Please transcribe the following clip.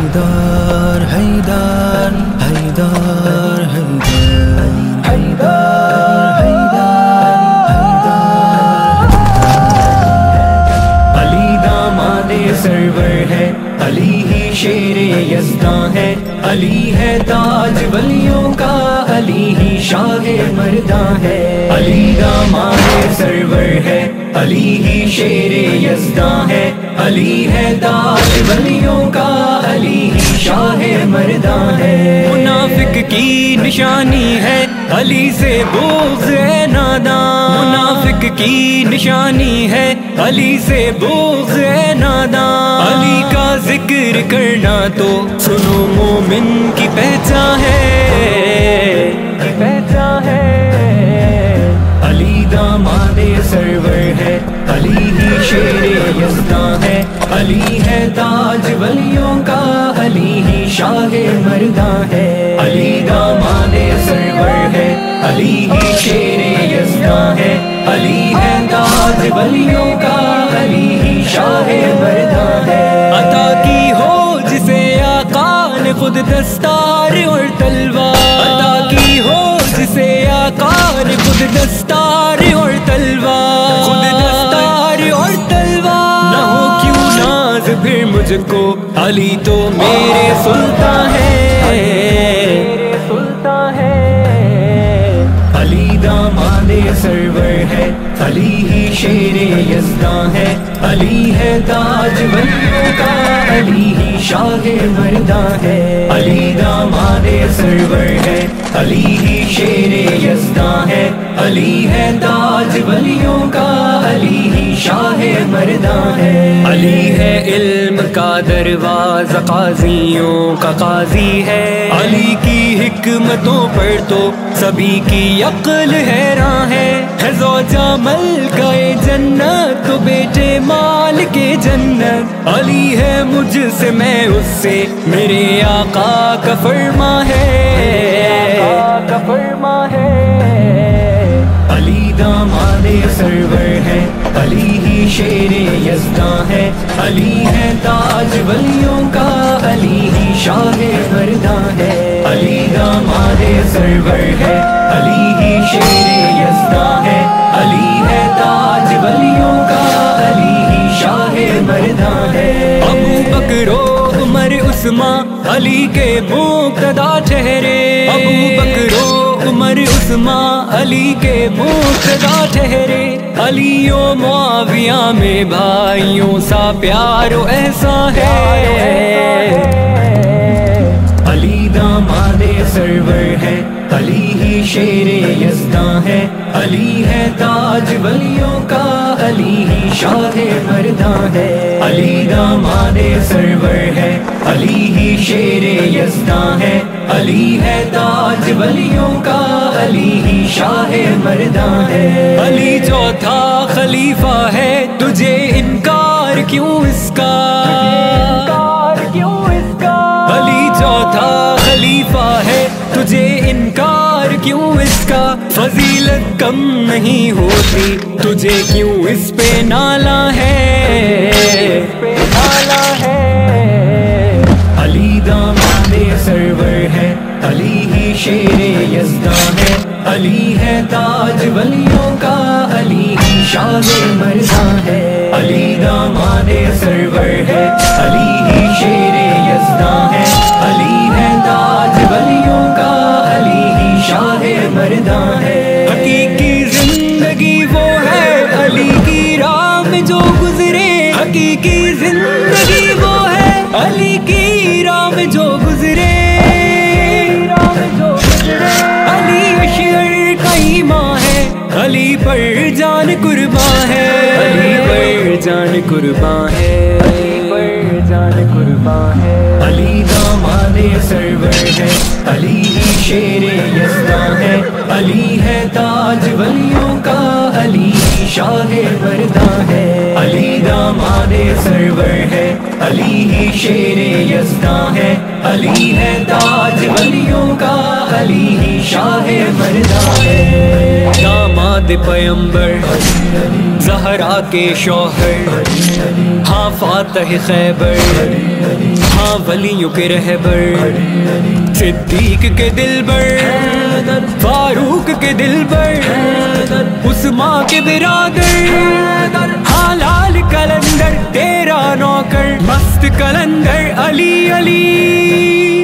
حیدر حیدر حیدر حیدر حیدر علی داماد سرور ہے، علی ہی شیر یزداں ہے، علی ہے تاج ولیوں کا، علی ہی شاہ مرداں ہے۔ علی داماد سرور ہے، علی ہی شیر یزداں ہے، علی ہے تاج ولیوں کا، علی ہی شاہ مرداں ہے۔ منافق کی نشانی ہے، علی سے بغض ہے ناداں، منافق کی نشانی ہے، علی سے بغض ہے ناداں۔ علی کا ذکر کرنا تو سنو مومن کی پہچان ہے، پہچان ہے۔ علی داماد سرور ہے، علی ہی شیر یزداں ہے، علی ہے تاج ولیوں کا، علی ہی شاہ مرداں ہے۔ علی داماد سرور ہے، علی ہی شیر یزداں ہے، علی ہے تاج ولیوں کا، علی ہی شاہ مرداں ہے۔ عطا کی ہو جسے آقا نے خود دستار اور تلوار، عطا کی ہو جسے آقا نے خود دستار اور تلوار، خود دستار اور تلوار۔ نہ ہو کیوں ناز پھر مجھ کو، علی تو میرے سلطان ہے، میرے سلطان ہے۔ علی داماد سرور ہے، علی ہی شیر یزداں ہے، علی ہے تاج ولیوں کا، علی ہی شاہ مرداں ہے۔ علی داماد سرور ہے، علی ہی شیر یزداں ہے، علی ہے تاج ولیوں کا، علی ہی شاہ مرداں ہے۔ علی ہے علم کا دروازہ، قاضیوں کا قاضی ہے، علی کی حکمتوں پر تو سبھی کی عقل حیران ہے۔ زوجہ ملکہ جنت تو بیٹے مال کے جنت، علی ہے مجھ سے میں اس سے، میرے آقا کا فرما ہے، آقا کا فرما ہے۔ علی داماد سرور ہے، علی ہی شیر یزداں ہے، علی ہے تاج ولیوں کا، علی ہی شاہ مرداں ہے۔ علی داماد سرور ہے، علی ہی شیر یزداں ہے، علی ہے تاج ولیوں کا، علی ہی شاہ مرداں ہے۔ ابو بکر و عمر عثمان علی کے مقتدا ٹھہرے، ابو بکر و عمر عثمان علی کے مقتدا ٹھہرے، علی و معاویہ میں بھائیوں سا پیار و احسان ہے۔ علی داماد سرور ہے، علی ہی شیر یزداں ہے، علی ہے تاج ولیوں کا، علی ہی شاہ مرداں ہے۔ علی داماد سرور ہے، علی ہی شیر یزداں ہے، علی ہے تاج ولیوں کا، علی ہی شاہ مرداں ہے۔ علی چوتھا خلیفہ ہے، تجھے انکار کیوں اس کا، علی چوتھا خلیفہ ہے، تجھے انکار کیوں اس کا، فضیلت کم نہیں ہوتی، تجھے کیوں اس پہ نالا ہے، نالا ہے۔ علی داماد سرور ہے، علی ہی شیر یزداں ہے، علی ہے تاج ولیوں کا، علی ہی شاہ مرداں ہے۔ علی داماد سرور ہے، علی ہی شیر یزداں ہے، علی ہے تاج ولیوں کا، علی ہی شاہ مرداں ہے۔ حقیقی زندگی وہ ہے، علی کی راہ میں جو گزرے، حقیقی زندگی وہ ہے، علی کی راہ میں جو گزرے، علی اشعر کا ایمان ہے، علی پر جان قربان ہے، علی پر جان قربان ہے، علی پر جان قربان ہے۔ علی داماد سرور ہے، علی ہی شیر یزداں ہے، علی ہے تاج ولیوں کا، علی شاہ مرداں ہے علی داماد سرور ہے علی ہی شیر یزداں ہے علی ہے تاج ولیوں کا علی ہی شاہ مرداں ہے داماد پیمبر زہرا کے شوہر ہاں فاتح خیبر ہاں ولیوں کے رہبر صدیق کے دلبر فاروق کے دلبر عثمان کے برادر ہاں لال کلندر تیرا نوکر مست کلندر علی علی